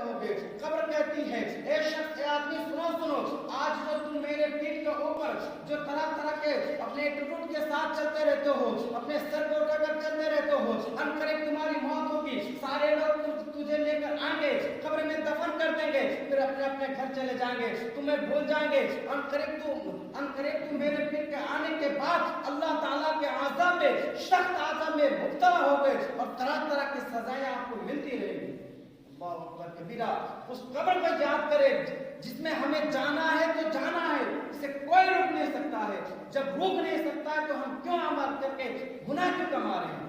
होगे। कब्र कहती है, ए शख्स, ए आदमी, सुनो सुनो, आज जो तुम मेरे पीठ के ऊपर जो तरह तरह के अपने एटीट्यूड के साथ चलते रहते हो, अपने सर को उठाकर चलते रहते हो, अनकरीब तुम्हारी मौत होगी, सारे लोग तुझे लेकर आएंगे, कब्र में दफन कर देंगे, फिर अपने अपने घर चले जाएंगे, तुम्हें भूल जाएंगे। अनकरीब तुम मेरे पीठ के आने के बाद अल्लाह ताला के आज़ाब में, सख्त आज़ाब में मुब्तला हो गए और तरह तरह की सजाएं आपको मिलती रहेंगी। अल्लाहु अकबर कबीरा। उस कब्र को याद करें जिसमें हमें जाना है तो जाना है, इसे कोई रोक नहीं सकता है। जब रोक नहीं सकता है तो हम क्यों अमल करके गुनाह क्यों कमा रहे हैं?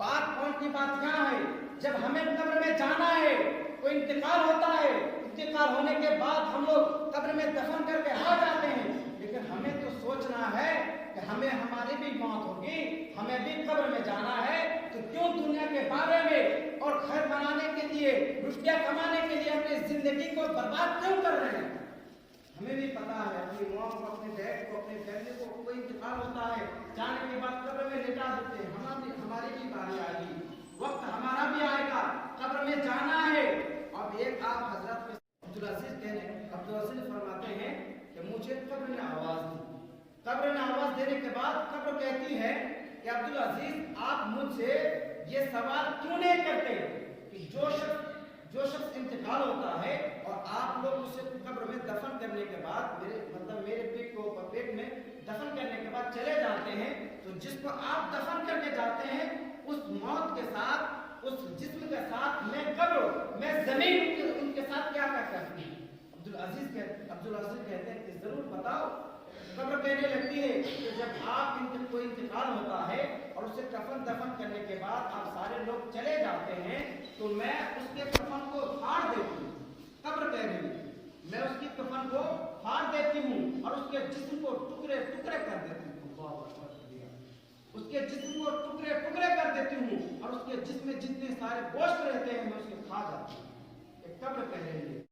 पॉइंट की बात यहाँ है, जब हमें कब्र में जाना है, कोई इंतकाल होता है, इंतकाल होने के बाद हम लोग कब्र में दफन करके आ जाते हैं, लेकिन हमें तो सोचना है कि हमें हमारी भी मौत होगी, हमें भी कब्र में जाना है, तो क्यों दुनिया के बारे में और घर बनाने के लिए, रुपया कमाने के लिए अपनी जिंदगी को बर्बाद क्यों कर रहे हैं? हमें भी पता है, अपनी मौत को, अपने डैड को, अपने फैमिली को, कोई इंतकाल होता है, जाने के बाद कब्र में लेटा देते हैं, हमारी भी बारी आएगी, वक्त हमारा भी आएगा, कब्र में जाना है। अब एक आप हजरत अब्दुल अजीज फरमाते हैं कि मुझे कब्र ने आवाज दी। कब्र ने आवाज देने के बाद कब्र कहती है कि अब्दुल अजीज, आप मुझसे ये सवाल क्यों नहीं करते कि जो शख्स इंतकाल होता है और आप लोग उसे कब्र में दफन करने के बाद, मेरे पेट को ऊपर पेट में दफन करने के बाद चले जाते हैं, तो जिसको आप दफन करके जाते हैं उस मौत के साथ, उस जिस्म के साथ मैं जमीन उनके साथ क्या करती हूँ? अब्दुल अजीज कहते हैं कि जरूर बताओ। कब्र कहने लगती है कि जब कोई इंतकाल होता है और उसे कफन दफन करने के बाद आप सारे लोग चले जाते हैं, तो मैं उसके कफन को फाड़ देती हूँ। कब्र कह रही है, मैं उसकी कफन को फाड़ देती हूँ और उसके जिस्म को टुकड़े टुकड़े कर देती हूँ। उसके जिस्म को टुकड़े टुकड़े कर देती हूँ और उसके जिस्म में जितने सारे गोश्त रहते हैं मैं उसके खा जाती हूँ। कब्र कह रही है।